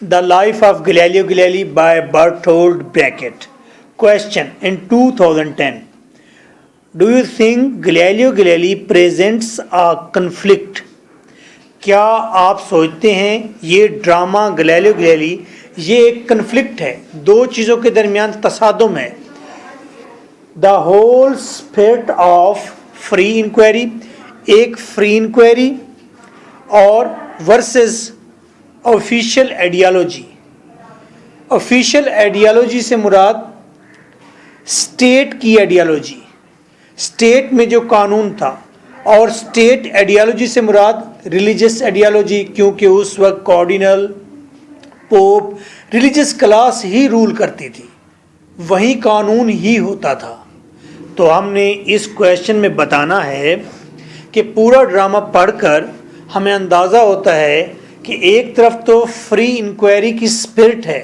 The Life of Galileo Galilei by Bertolt Brecht. Question in 2010. Do you think Galileo Galilei presents a conflict? क्या आप सोचते हैं ये drama Galileo Galilei ये एक कन्फ्लिक्ट है, दो चीज़ों के दरमियान तसादुम है? The whole spirit of free inquiry, एक फ्री इंक्वायरी और versus official ideology. Official ideology से मुराद स्टेट की आइडियोलॉजी, स्टेट में जो कानून था, और स्टेट आइडियोलॉजी से मुराद रिलीजियस आइडियोलॉजी, क्योंकि उस वक्त कार्डिनल, पोप, रिलीजियस क्लास ही रूल करती थी, वही कानून ही होता था। तो हमने इस क्वेश्चन में बताना है कि पूरा ड्रामा पढ़कर हमें अंदाज़ा होता है कि एक तरफ तो फ्री इंक्वायरी की स्पिरिट है,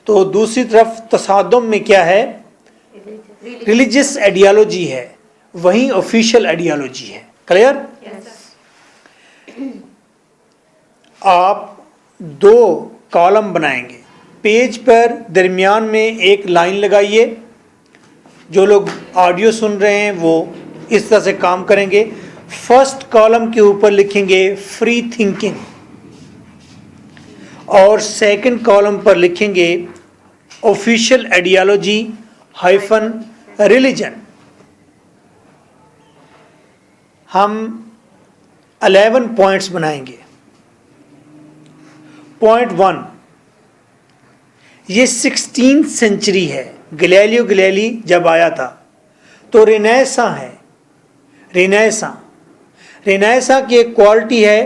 तो दूसरी तरफ तसादुम में क्या है? रिलीजियस आइडियोलॉजी है, वहीं ऑफिशियल आइडियोलॉजी है। क्लियर? आप दो कॉलम बनाएंगे, पेज पर दरमियान में एक लाइन लगाइए। जो लोग ऑडियो सुन रहे हैं वो इस तरह से काम करेंगे। फर्स्ट कॉलम के ऊपर लिखेंगे फ्री थिंकिंग और सेकंड कॉलम पर लिखेंगे ऑफिशियल आइडियोलॉजी हाइफन रिलीजन। हम 11 पॉइंट्स बनाएंगे। पॉइंट 1, ये 16th सेंचुरी है। गैलीलियो गैलीली जब आया था तो रेनेसां है। रेनेसां की एक क्वालिटी है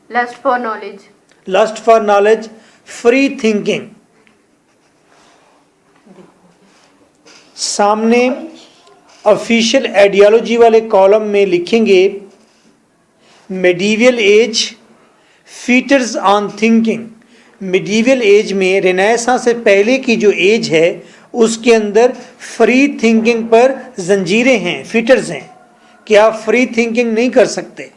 lust for knowledge, free thinking. सामने ऑफिशियल आइडियोलॉजी वाले कॉलम में लिखेंगे medieval age features on thinking. Medieval age में, रेनेसां से पहले की जो एज है उसके अंदर फ्री थिंकिंग पर जंजीरें हैं, फीचर्स हैं कि आप फ्री थिंकिंग नहीं कर सकते।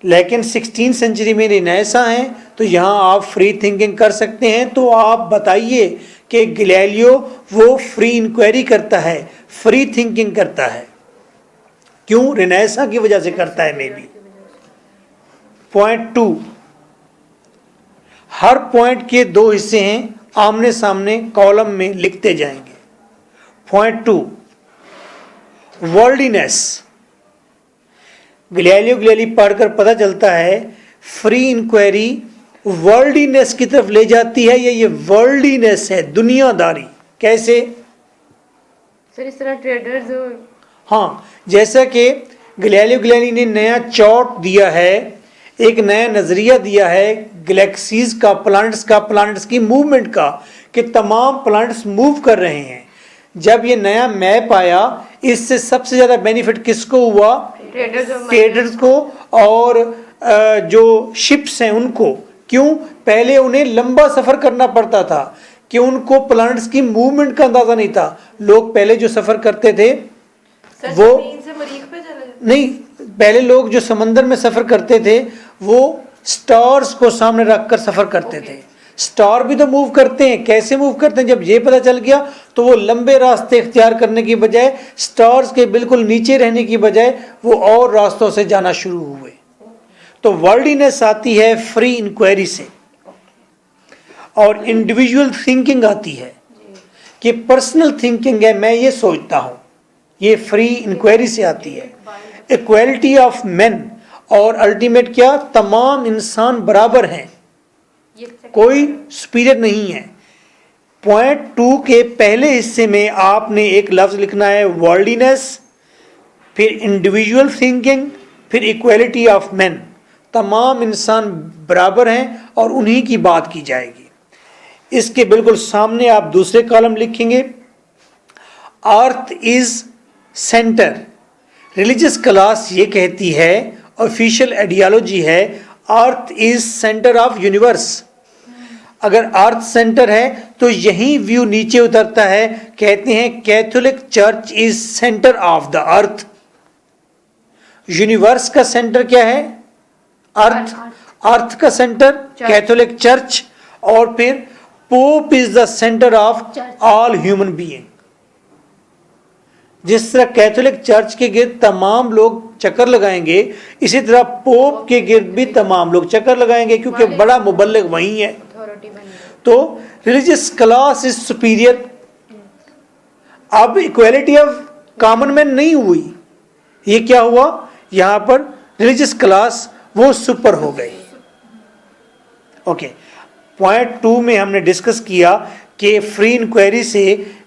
लेकिन 16th सेंचुरी में रेनेसां है तो यहाँ आप फ्री थिंकिंग कर सकते हैं। तो आप बताइए कि गैलीलियो वो फ्री इंक्वायरी करता है, फ्री थिंकिंग करता है, क्यों? रेनेसां की वजह से करता है may be. Point 2, her point के दो हिस्से हैं, आमने सामने कॉलम में लिखते जाएंगे। Point 2, worldliness. गैलीलियो गैलीली पढ़कर पता चलता है फ्री इंक्वायरी वर्ल्डीनेस की तरफ ले जाती है, या ये वर्ल्डीनेस है, दुनियादारी। कैसे? सर इस तरह ट्रेडर्स, हाँ, जैसा कि गैलीलियो गैलीली ने नया चॉट दिया है, एक नया नज़रिया दिया है गैलेक्सीज का, प्लैनेट्स की मूवमेंट का, कि तमाम प्लैनेट्स मूव कर रहे हैं। जब ये नया मैप आया, इससे सबसे ज़्यादा बेनिफिट किसको हुआ? ट्रेडर्स को और जो शिप्स हैं उनको। क्यों? पहले उन्हें लंबा सफ़र करना पड़ता था कि उनको प्लैनेट्स की मूवमेंट का अंदाज़ा नहीं था। लोग पहले जो सफ़र करते थे वो नहीं, पहले लोग जो समंदर में सफ़र करते थे वो स्टार्स को सामने रखकर सफ़र करते थे। स्टार भी तो मूव करते हैं, कैसे मूव करते हैं? जब ये पता चल गया तो वो लंबे रास्ते इख्तियार करने की बजाय, स्टार्स के बिल्कुल नीचे रहने की बजाय, वो और रास्तों से जाना शुरू हुए। तो वर्ल्डीनेस आती है फ्री इंक्वायरी से, और इंडिविजुअल थिंकिंग आती है कि पर्सनल थिंकिंग है, मैं ये सोचता हूँ, ये फ्री इंक्वायरी से आती है। इक्वालिटी ऑफ मेन, और अल्टीमेट क्या? तमाम इंसान बराबर हैं, कोई सुपीरियर नहीं है। पॉइंट 2 के पहले हिस्से में आपने एक लफ्ज़ लिखना है वर्ल्डीनेस, फिर इंडिविजुअल थिंकिंग, फिर इक्वालिटी ऑफ मेन। तमाम इंसान बराबर हैं और उन्हीं की बात की जाएगी। इसके बिल्कुल सामने आप दूसरे कॉलम लिखेंगे earth is centre. Religious class ये कहती है, ऑफिशियल आइडियोलॉजी है, earth is centre of universe. अगर अर्थ सेंटर है तो यही व्यू नीचे उतरता है। कहते हैं Catholic church is centre of the earth. Universe का सेंटर क्या है? अर्थ। अर्थ का सेंटर कैथोलिक चर्च, और फिर pope is the centre of all human being. जिस तरह कैथोलिक चर्च के गिर्द तमाम लोग चक्कर लगाएंगे, इसी तरह पोप के गिर्द भी तमाम लोग चक्कर लगाएंगे, क्योंकि बड़ा मुबल्लिग वही है। अथॉरिटी बन गई। तो रिलीजियस क्लास इज सुपीरियर। अब इक्वालिटी ऑफ कॉमन मैन नहीं हुई, ये क्या हुआ, यहां पर रिलीजियस क्लास वो सुपर हो गई। ओके, पॉइंट 2 में हमने डिस्कस किया कि फ्री इंक्वायरी से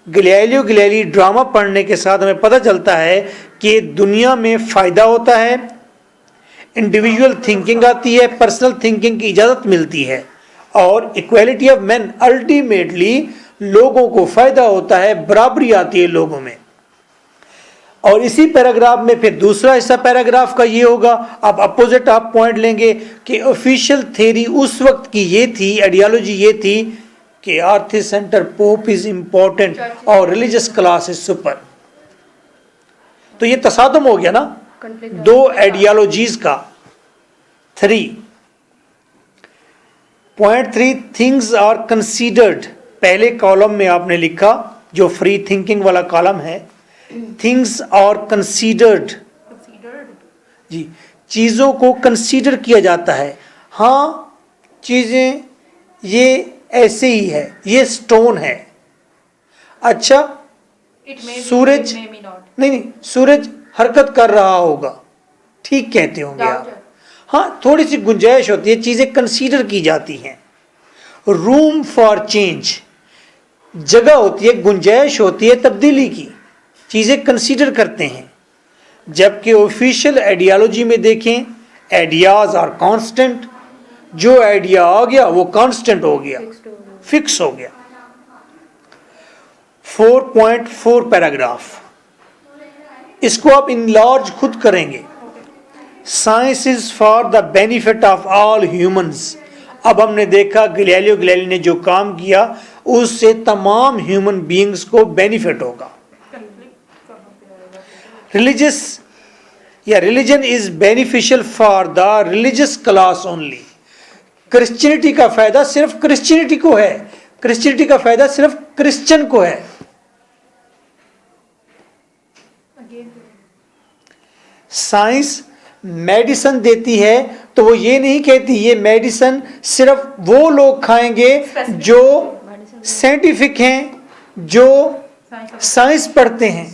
गैलीलियो गैलीली ड्रामा पढ़ने के साथ हमें पता चलता है कि दुनिया में फायदा होता है, इंडिविजुअल थिंकिंग आती है, पर्सनल थिंकिंग की इजाजत मिलती है, और इक्वालिटी ऑफ मैन अल्टीमेटली लोगों को फायदा होता है, बराबरी आती है लोगों में। और इसी पैराग्राफ में फिर दूसरा हिस्सा पैराग्राफ का ये होगा। अब अपोजिट आप पॉइंट लेंगे कि ऑफिशियल थ्योरी उस वक्त की ये थी, आइडियोलॉजी ये थी कि आर्थी सेंटर पोप इज इंपॉर्टेंट और रिलीजियस क्लास इज सुपर। तो ये तसादुम हो गया ना दो आइडियोलॉजीज का। 3 पॉइंट 3 थिंग्स आर कंसीडर्ड, पहले कॉलम में आपने लिखा जो फ्री थिंकिंग वाला कॉलम है, थिंग्स आर कंसीडर्ड, जी चीज़ों को कंसीडर किया जाता है। हाँ चीज़ें ये ऐसे ही है, ये स्टोन है। अच्छा सूरज नहीं, सूरज हरकत कर रहा होगा, ठीक कहते होंगे आप। हाँ थोड़ी सी गुंजाइश होती है, चीज़ें कंसीडर की जाती हैं। रूम फॉर चेंज, जगह होती है, गुंजाइश होती है तब्दीली की, चीज़ें कंसीडर करते हैं। जबकि ऑफिशियल आइडियोलॉजी में देखें, आइडियाज आर कांस्टेंट, जो आइडिया आ गया वो कांस्टेंट हो गया, फिक्स हो गया। 4.4 पैराग्राफ, इसको आप इनलार्ज खुद करेंगे। Science is for the benefit of all humans. अब हमने देखा गैलीलियो गैलीली ने जो काम किया उससे तमाम ह्यूमन बीइंग्स को बेनिफिट होगा। रिलीजियस या religion is beneficial for the religious class only. Christianity का फायदा सिर्फ क्रिश्चियनिटी को है, क्रिश्चियनिटी का फायदा सिर्फ क्रिश्चियन को है। साइंस मेडिसिन देती है तो वो ये नहीं कहती ये मेडिसिन सिर्फ वो लोग खाएंगे जो साइंटिफिक हैं, जो साइंस पढ़ते हैं।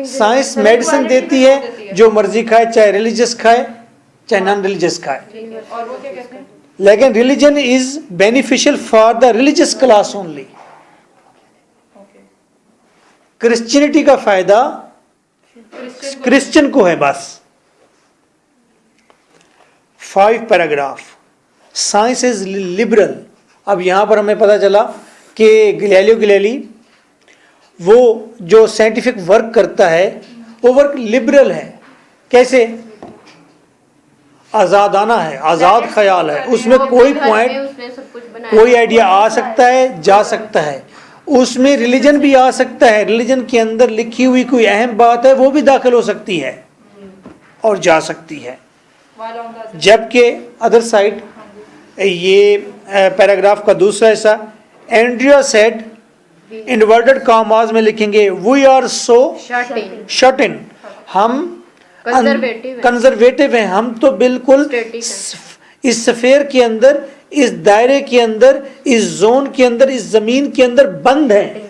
साइंस मेडिसिन देती है, जो मर्जी खाए, चाहे रिलीजियस खाए चाहे नॉन रिलीजियस खाए। और वो क्या कहते हैं? लेकिन religion is beneficial for the religious class only. Christianity का फायदा क्रिश्चियन को है बस। 5 पैराग्राफ, साइंस इज लिबरल। अब यहां पर हमें पता चला कि गैलीलियो गैलीली वो जो साइंटिफिक वर्क करता है वो वर्क लिबरल है। कैसे? आज़ादाना है, आज़ाद ख्याल है, उसमें कोई पॉइंट कोई आइडिया आ सकता है, जा सकता है। उसमें रिलीजन भी आ सकता है, रिलीजन के अंदर लिखी हुई कोई अहम बात है वो भी दाखिल हो सकती है और जा सकती है। जबकि अदर साइड ये पैराग्राफ का दूसरा हिस्सा, एंड्रिया सेड, इन्वर्टेड कॉमास में लिखेंगे we are so shut in, हम कंजर्वेटिव हैं, हम तो बिल्कुल इस स्फीयर के अंदर, इस दायरे के अंदर, इस जोन के अंदर, इस जमीन के अंदर बंद है।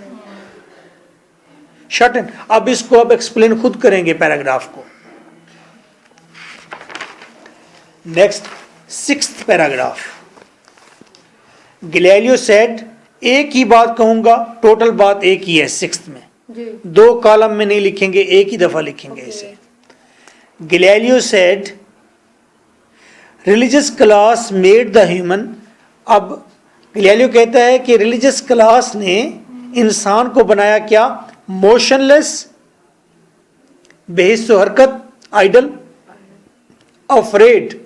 Shut in. अब इसको अब एक्सप्लेन खुद करेंगे पैराग्राफ को। Next 6th paragraph, Galileo said, एक ही बात कहूंगा, टोटल बात एक ही है 6th में, 2 कॉलम में नहीं लिखेंगे, एक ही दफा लिखेंगे इसे। Galileo said religious class made the human. अब गैलीलियो कहता है कि रिलीजियस क्लास ने इंसान को बनाया क्या? मोशनलेस, बेहिस्सो हरकत, आइडल, अफ्रेड,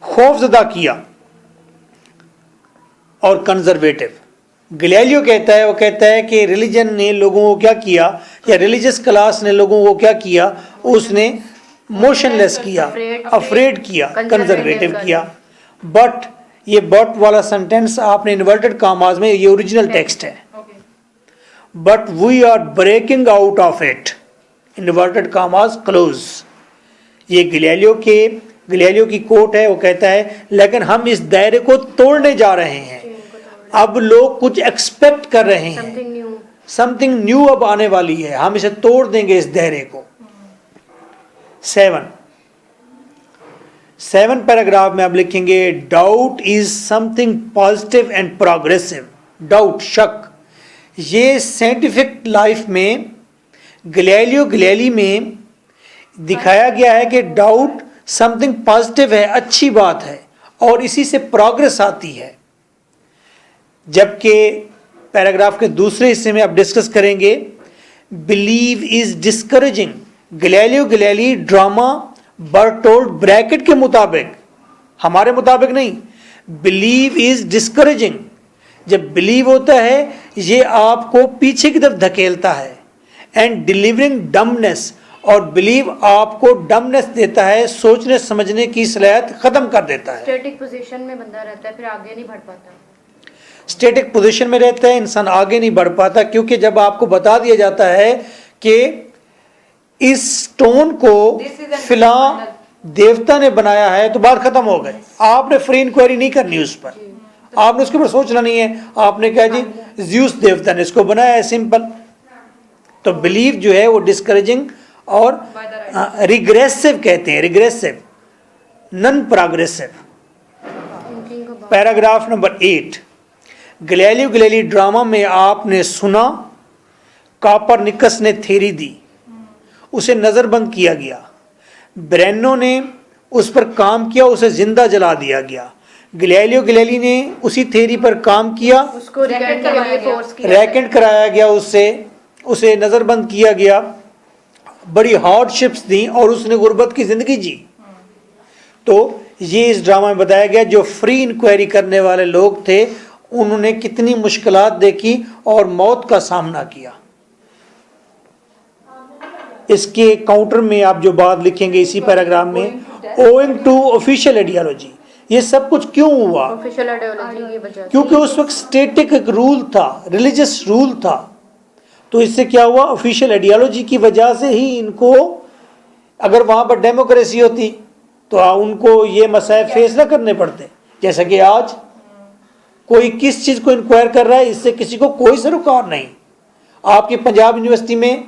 खौफजदा किया, और कंजर्वेटिव। गैलीलियो कहता है, वो कहता है कि रिलीजन ने लोगों को क्या किया, या रिलीजियस क्लास ने लोगों को क्या किया? उसने मोशनलेस किया, अफ्रेड किया, कंजर्वेटिव किया। बट ये बट वाला सेंटेंस आपने इन्वर्टेड कॉमास में, ये ओरिजिनल टेक्स्ट है, Okay. But we are breaking out of it, inverted commas close. ये गैलीलियो की कोट है, वो कहता है लेकिन हम इस दायरे को तोड़ने जा रहे हैं, अब लोग कुछ एक्सपेक्ट कर रहे हैं, समथिंग न्यू। समथिंग न्यू अब आने वाली है, हम इसे तोड़ देंगे इस दायरे को। 7 पैराग्राफ में आप लिखेंगे doubt is something positive and progressive. Doubt, शक, ये साइंटिफिक लाइफ में गैलीली में दिखाया गया है कि डाउट समथिंग पॉजिटिव है, अच्छी बात है, और इसी से प्रोग्रेस आती है। जबकि पैराग्राफ के दूसरे हिस्से में आप डिस्कस करेंगे believe is discouraging. Galilei drama Bertolt Brecht के मुताबिक, हमारे मुताबिक नहीं, बिलीव इज डिस्करेजिंग। जब बिलीव होता है ये आपको पीछे की तरफ धकेलता है, एंड डिलीवरिंग डमनेस, और बिलीव आपको डमनेस देता है, सोचने समझने की सलाहियत खत्म कर देता है। स्टैटिक पोजीशन में बंदा रहता है, फिर आगे नहीं बढ़ पाता। स्टैटिक पोजीशन में रहता है, इंसान आगे नहीं बढ़ पाता, क्योंकि जब आपको बता दिया जाता है कि इस स्टोन को फिला देवता ने बनाया है, तो बात खत्म हो गई। आपने फ्री इंक्वायरी नहीं करनी उस पर, आपने उसके ऊपर सोचना नहीं है, आपने कहा जी ज्यूस देवता ने इसको बनाया है, सिंपल। तो बिलीव जो है वो डिस्करेजिंग और रिग्रेसिव कहते हैं, regressive, non progressive. Thinking about paragraph number 8, Galilei drama में आपने सुना कॉपरनिकस ने थ्योरी दी, उसे नज़रबंद किया गया, ब्रेनो ने उस पर काम किया, उसे जिंदा जला दिया गया। गैलीली ने उसी थ्योरी पर काम किया, उसको रिकैंट के लिए फोर्स किया, रैकेट कराया गया, उसे नज़रबंद किया गया, बड़ी हार्डशिप्स दी और उसने गुर्बत की ज़िंदगी जी। तो ये इस ड्रामा में बताया गया जो फ्री इंक्वायरी करने वाले लोग थे उन्होंने कितनी मुश्किलात देखी और मौत का सामना किया। इसके काउंटर में आप जो बात लिखेंगे इसी पैराग्राफ में, ओइंग टू ऑफिशियल आइडियोलॉजी, ये सब कुछ क्यों हुआ? ऑफिशियल आइडियोलॉजी की वजह से। क्योंकि उस वक्त स्टेटिक एक रूल था, रिलीजियस रूल था, तो इससे क्या हुआ, ऑफिशियल आइडियोलॉजी की वजह से ही इनको, अगर वहाँ पर डेमोक्रेसी होती तो उनको ये मसाइल फेस ना करने पड़ते। जैसा कि आज कोई किस चीज़ को इंक्वायर कर रहा है, इससे किसी को कोई सरोकार नहीं। आपकी पंजाब यूनिवर्सिटी में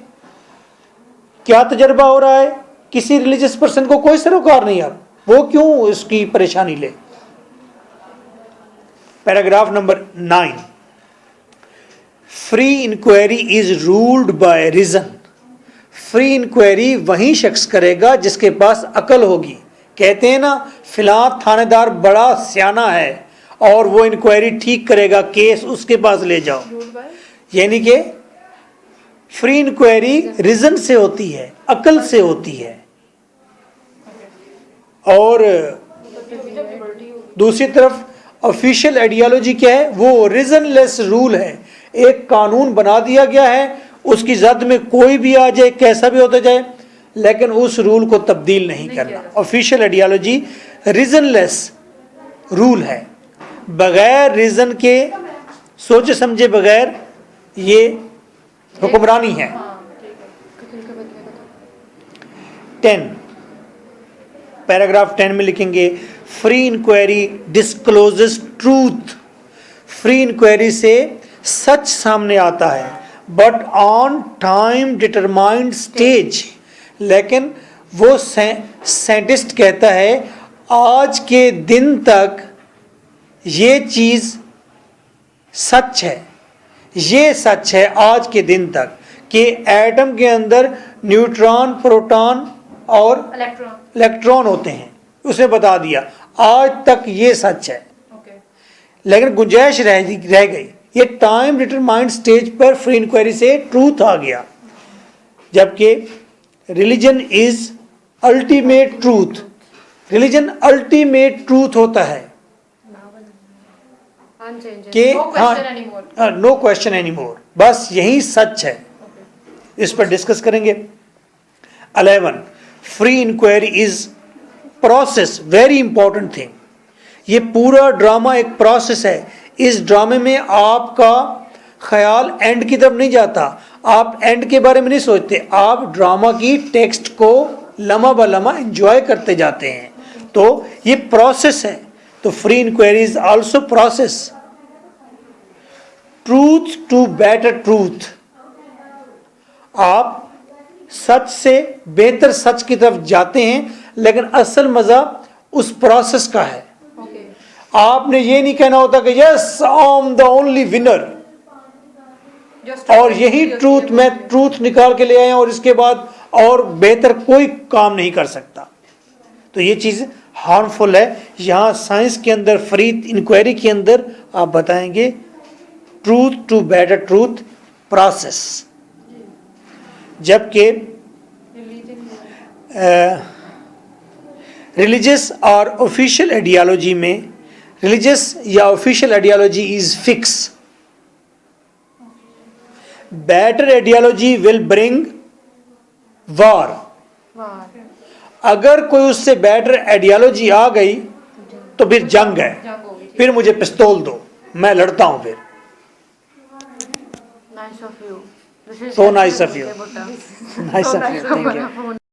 क्या तजर्बा हो रहा है, किसी रिलीजियस पर्सन को कोई सरोकार नहीं, अब वो क्यों इसकी परेशानी ले। Paragraph number 9, free inquiry is ruled by reason. Free inquiry वही शख्स करेगा जिसके पास अकल होगी। कहते हैं ना, फिलहाल थानेदार बड़ा सियाना है और वो इंक्वायरी ठीक करेगा, केस उसके पास ले जाओ। यानी कि फ्री इंक्वायरी रीजन से होती है, अकल से होती है। और दूसरी तरफ ऑफिशियल आइडियोलॉजी क्या है, वो रीजनलेस रूल है। एक कानून बना दिया गया है, उसकी जद में कोई भी आ जाए, कैसा भी होता जाए, लेकिन उस रूल को तब्दील नहीं करना। ऑफिशियल आइडियोलॉजी रीजनलेस रूल है, बगैर रीजन के, सोचे समझे बगैर ये हुक्मरानी है। 10 पैराग्राफ 10 में लिखेंगे free inquiry discloses truth. Free inquiry से सच सामने आता है, but on time determined stage. लेकिन वो साइंटिस्ट कहता है आज के दिन तक ये चीज़ सच है, ये सच है आज के दिन तक कि एटम के अंदर न्यूट्रॉन, प्रोटॉन और इलेक्ट्रॉन होते हैं, उसे बता दिया, आज तक ये सच है। लेकिन गुंजाइश रह गई। ये टाइम डिटरमाइंड स्टेज पर फ्री इंक्वायरी से ट्रूथ आ गया, जबकि religion is ultimate truth. Religion ultimate truth होता है कि हाँ, नो क्वेश्चन एनी मोर, बस यही सच है। इस पर डिस्कस करेंगे। 11 free inquiry is process, very important thing. ये पूरा ड्रामा एक प्रोसेस है। इस ड्रामे में आपका ख्याल एंड की तरफ नहीं जाता, आप एंड के बारे में नहीं सोचते, आप ड्रामा की टेक्स्ट को लम्हा ब लम्हा एंजॉय करते जाते हैं। तो ये प्रोसेस है। तो free inquiry is also process. Truth to better truth, आप सच से बेहतर सच की तरफ जाते हैं, लेकिन असल मजा उस प्रोसेस का है। आपने ये नहीं कहना होता कि yes I am the only winner और यही ट्रूथ मैं ट्रूथ निकाल के ले आया और इसके बाद और बेहतर कोई काम नहीं कर सकता। तो ये चीज हार्मफुल है। यहां साइंस के अंदर, फ्री इंक्वायरी के अंदर आप बताएंगे truth to better truth process. जबकि रिलीजियस और ऑफिशियल आइडियोलॉजी में, रिलीजियस या official ideology is fix, better ideology will bring war. अगर कोई उससे बेटर आइडियोलॉजी आ गई तो फिर जंग है, फिर मुझे पिस्तौल दो, मैं लड़ता हूं फिर। Nice of you. This is So nice of you. okay, Butta. Nice of you. Thank you.